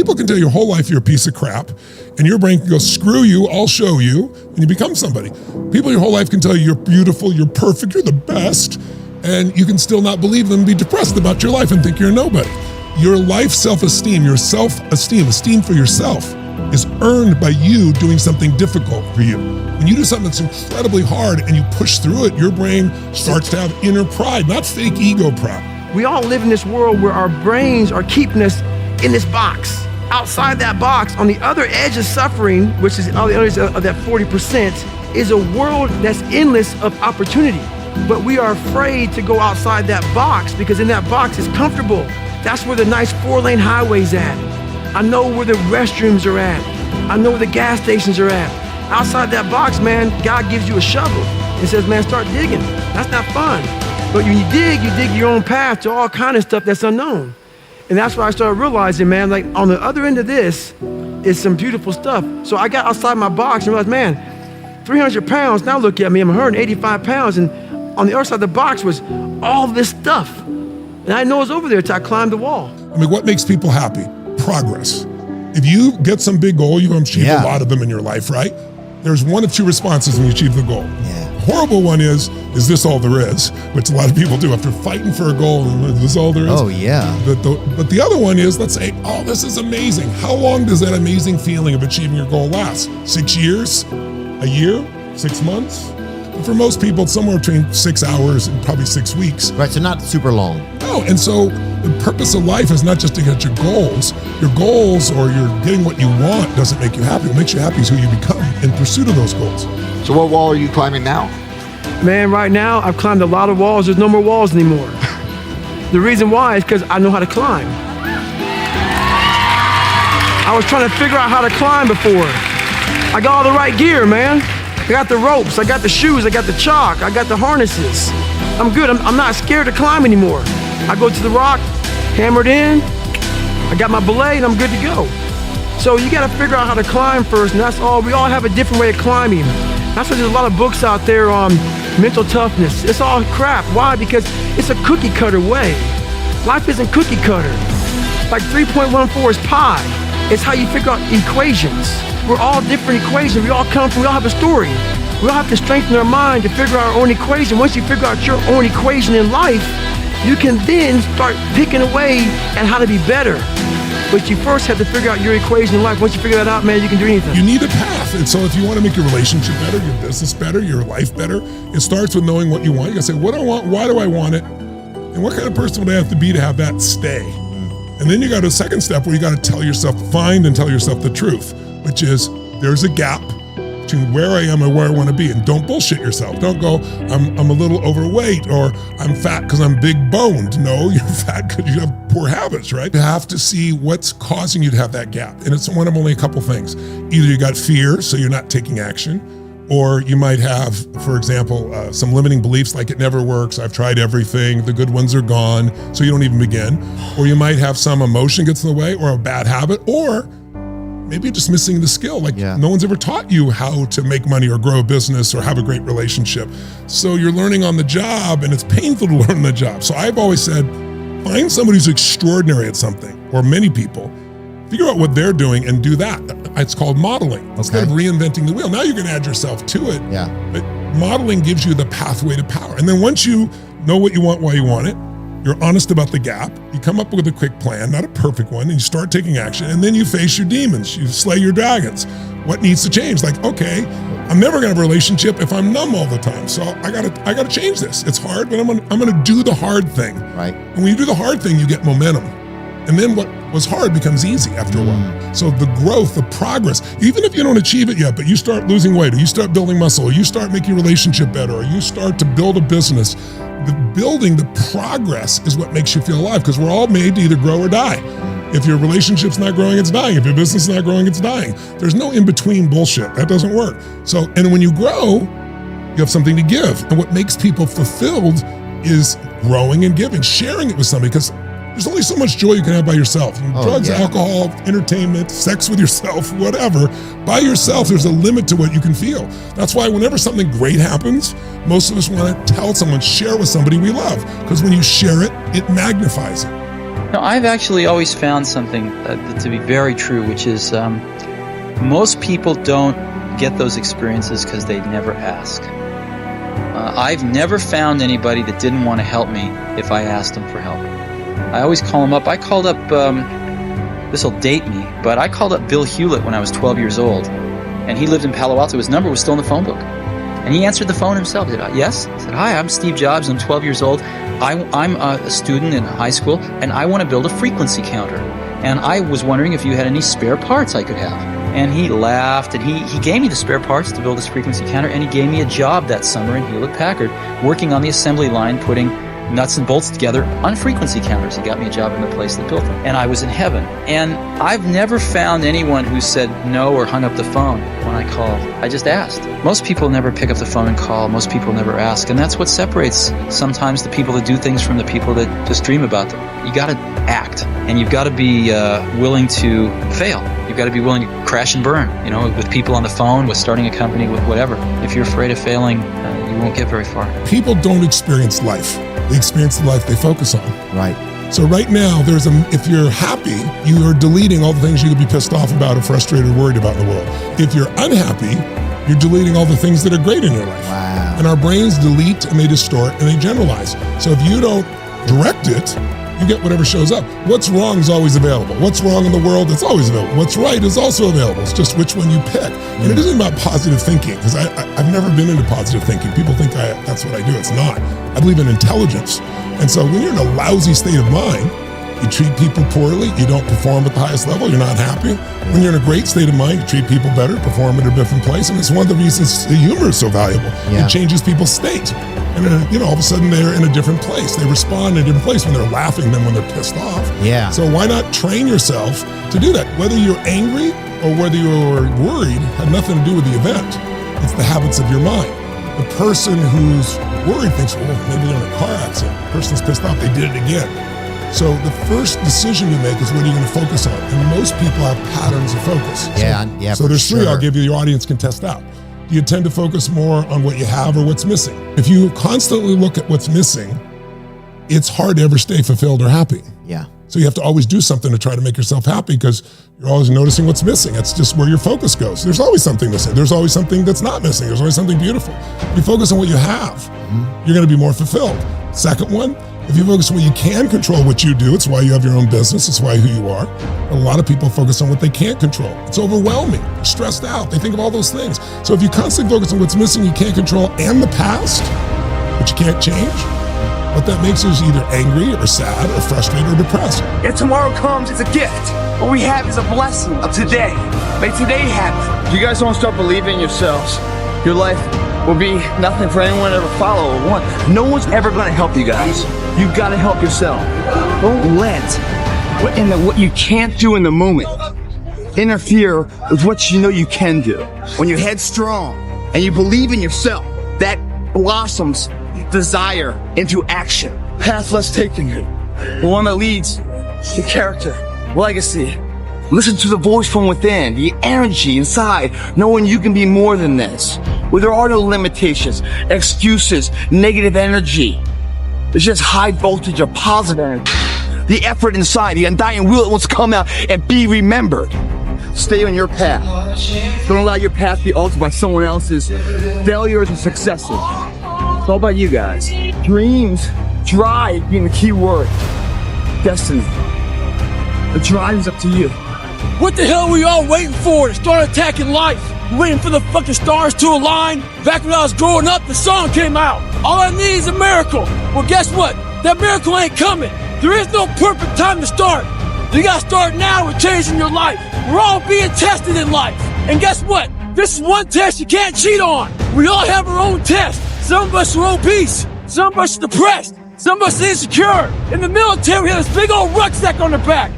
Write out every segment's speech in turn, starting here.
people can tell your whole life you're a piece of crap, and your brain can go, screw you, I'll show you, and you become somebody. People your whole life can tell you you're beautiful, you're perfect, you're the best, and you can still not believe them and be depressed about your life and think you're nobody. Your life self-esteem, your self-esteem, esteem for yourself is earned by you doing something difficult for you. When you do something that's incredibly hard and you push through it, your brain starts to have inner pride, not fake ego pride. We all live in this world where our brains are keeping us in this box. Outside that box, on the other edge of suffering, which is on the other edge of that 40%, is a world that's endless of opportunity. But we are afraid to go outside that box because in that box it's comfortable. That's where the nice 4-lane highway's at. I know where the restrooms are at. I know where the gas stations are at. Outside that box, man, God gives you a shovel and says, man, start digging. That's not fun. But when you dig your own path to all kind of stuff that's unknown. And that's what I started realizing, man, like on the other end of this is some beautiful stuff. So I got outside my box and realized, man, 300 pounds, now look at me, I'm 185 pounds. And on the other side of the box was all this stuff. And I didn't know it was over there until I climbed the wall. I mean, what makes people happy? Progress. If you get some big goal, you've achieved a lot of them in your life, right? There's one of two responses when you achieve the goal. Yeah. Horrible one is this all there is? Which a lot of people do after fighting for a goal, is this all there is? Oh, yeah. But the other one is, let's say, oh, this is amazing. How long does that amazing feeling of achieving your goal last? 6 years? A year? 6 months? For most people, it's somewhere between 6 hours and probably 6 weeks. Right, so not super long. No, and so the purpose of life is not just to get your goals. Your goals or you're getting what you want doesn't make you happy. What makes you happy is who you become in pursuit of those goals. So what wall are you climbing now? Man, right now, I've climbed a lot of walls. There's no more walls anymore. The reason why is because I know how to climb. I was trying to figure out how to climb before. I got all the right gear, man. I got the ropes, I got the shoes, I got the chalk, I got the harnesses. I'm good, I'm not scared to climb anymore. I go to the rock, hammered in, I got my belay, and I'm good to go. So you gotta figure out how to climb first, and that's all. We all have a different way of climbing. That's why there's a lot of books out there on mental toughness. It's all crap. Why? Because it's a cookie cutter way. Life isn't cookie cutter. Like 3.14 is pi. It's how you figure out equations. We're all different equations. We all have a story. We all have to strengthen our mind to figure out our own equation. Once you figure out your own equation in life, you can then start picking away at how to be better. But you first have to figure out your equation in life. Once you figure that out, man, you can do anything. You need a path. And so if you want to make your relationship better, your business better, your life better, it starts with knowing what you want. You gotta say, what do I want? Why do I want it? And what kind of person would I have to be to have that stay? And then you got a second step where you got to find and tell yourself the truth, which is there's a gap between where I am and where I want to be. And don't bullshit yourself. Don't go, I'm a little overweight, or I'm fat because I'm big boned. No, you're fat because you have poor habits, right? You have to see what's causing you to have that gap. And it's one of only a couple things. Either you got fear, so you're not taking action, or you might have, for example, some limiting beliefs like it never works, I've tried everything, the good ones are gone, so you don't even begin. Or you might have some emotion gets in the way, or a bad habit, or maybe you're just missing the skill. Like no one's ever taught you how to make money or grow a business or have a great relationship. So you're learning on the job, and it's painful to learn on the job. So I've always said, find somebody who's extraordinary at something, or many people. Figure out what they're doing and do that. It's called modeling. Instead of reinventing the wheel. Now you're gonna add yourself to it. Yeah. But modeling gives you the pathway to power. And then once you know what you want, why you want it, you're honest about the gap, you come up with a quick plan, not a perfect one, and you start taking action, and then you face your demons, you slay your dragons. What needs to change? Like, okay, I'm never gonna have a relationship if I'm numb all the time. So I gotta change this. It's hard, but I'm gonna do the hard thing. Right. And when you do the hard thing, you get momentum. And then what was hard becomes easy after a while. So the growth, the progress, even if you don't achieve it yet, but you start losing weight, or you start building muscle, or you start making your relationship better, or you start to build a business, the progress is what makes you feel alive, because we're all made to either grow or die. If your relationship's not growing, it's dying. If your business is not growing, it's dying. There's no in-between bullshit. That doesn't work. So, and when you grow, you have something to give. And what makes people fulfilled is growing and giving, sharing it with somebody, because there's only so much joy you can have by yourself. Drugs, alcohol, entertainment, sex with yourself, whatever. By yourself, there's a limit to what you can feel. That's why whenever something great happens, most of us want to tell someone, share with somebody we love. Because when you share it, it magnifies it. No, I've actually always found something to be very true, which is most people don't get those experiences because they never ask. I've never found anybody that didn't want to help me if I asked them for help. I always call them up. I called up, this will date me, but I called up Bill Hewlett when I was 12 years old, and he lived in Palo Alto. His number was still in the phone book. And he answered the phone himself. He said, yes? I said, hi, I'm Steve Jobs. I'm 12 years old. I'm a student in high school, and I want to build a frequency counter. And I was wondering if you had any spare parts I could have. And he laughed, and he gave me the spare parts to build this frequency counter, and he gave me a job that summer in Hewlett-Packard, working on the assembly line, putting nuts and bolts together on frequency counters. He got me a job in the place that built them, and I was in heaven. And I've never found anyone who said no or hung up the phone when I called. I just asked. Most people never pick up the phone and call. Most people never ask, and that's what separates sometimes the people that do things from the people that just dream about them. You got to act, and you've got to be willing to fail. You've got to be willing to crash and burn, you know, with people on the phone, with starting a company, with whatever. If you're afraid of failing, you won't get very far. People don't experience life. They experience the life they focus on. Right. So right now, if you're happy, you are deleting all the things you could be pissed off about or frustrated or worried about in the world. If you're unhappy, you're deleting all the things that are great in your life. Wow. And our brains delete and they distort and they generalize. So if you don't direct it, you get whatever shows up. What's wrong is always available. What's wrong in the world, it's always available. What's right is also available. It's just which one you pick. And it isn't about positive thinking, because I've never been into positive thinking. People think that's what I do. It's not. I believe in intelligence. And so when you're in a lousy state of mind, you treat people poorly, you don't perform at the highest level, you're not happy. When you're in a great state of mind, you treat people better, perform at a different place. And it's one of the reasons the humor is so valuable. Yeah. It changes people's state. And then, all of a sudden they're in a different place. They respond in a different place when they're laughing than when they're pissed off. Yeah. So why not train yourself to do that? Whether you're angry or whether you're worried had nothing to do with the event. It's the habits of your mind. The person who's worried thinks, maybe they're in a car accident. The person's pissed off, they did it again. So the first decision you make is what are you going to focus on? And most people have patterns of focus. Yeah. So there's three I'll give you, the audience can test out. Do you tend to focus more on what you have or what's missing? If you constantly look at what's missing, it's hard to ever stay fulfilled or happy. Yeah. So you have to always do something to try to make yourself happy because you're always noticing what's missing. That's just where your focus goes. There's always something missing. There's always something that's not missing. There's always something beautiful. If you focus on what you have, you're going to be more fulfilled. Second one, if you focus on what you can control, what you do, it's why you have your own business, it's why who you are. A lot of people focus on what they can't control. It's overwhelming, they're stressed out, they think of all those things. So if you constantly focus on what's missing, you can't control, and the past, which you can't change, what that makes you is either angry or sad or frustrated or depressed. If tomorrow comes, it's a gift. What we have is a blessing of today. Make today happen. If you guys don't start believing in yourselves, your life will be nothing for anyone to ever follow or want. No one's ever going to help you guys. You've got to help yourself. Don't let what you can't do in the moment interfere with what you know you can do. When you're headstrong and you believe in yourself, that blossoms desire into action. Path less taken, the one that leads to character, legacy. Listen to the voice from within, the energy inside, knowing you can be more than this. Where there are no limitations, excuses, negative energy. There's just high voltage of positive energy. The effort inside, the undying will that wants to come out and be remembered. Stay on your path. Don't allow your path to be altered by someone else's failures and successes. It's all about you guys. Dreams, drive being the key word. Destiny. The drive is up to you. What the hell were you all waiting for to start attacking life? Waiting for the fucking stars to align? Back when I was growing up, the song came out. All I need is a miracle. Well, guess what? That miracle ain't coming. There is no perfect time to start. You gotta start now with changing your life. We're all being tested in life. And guess what? This is one test you can't cheat on. We all have our own test. Some of us are obese. Some of us are depressed. Some of us are insecure. In the military, we had this big old rucksack on the back.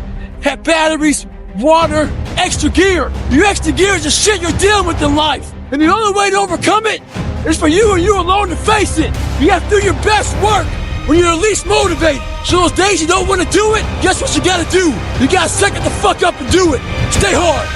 Had batteries, water, extra gear. Your extra gear is the shit you're dealing with in life. And the only way to overcome it is for you and you alone to face it. You have to do your best work when you're the least motivated. So those days you don't want to do it, guess what you gotta do? You gotta suck it the fuck up and do it. Stay hard.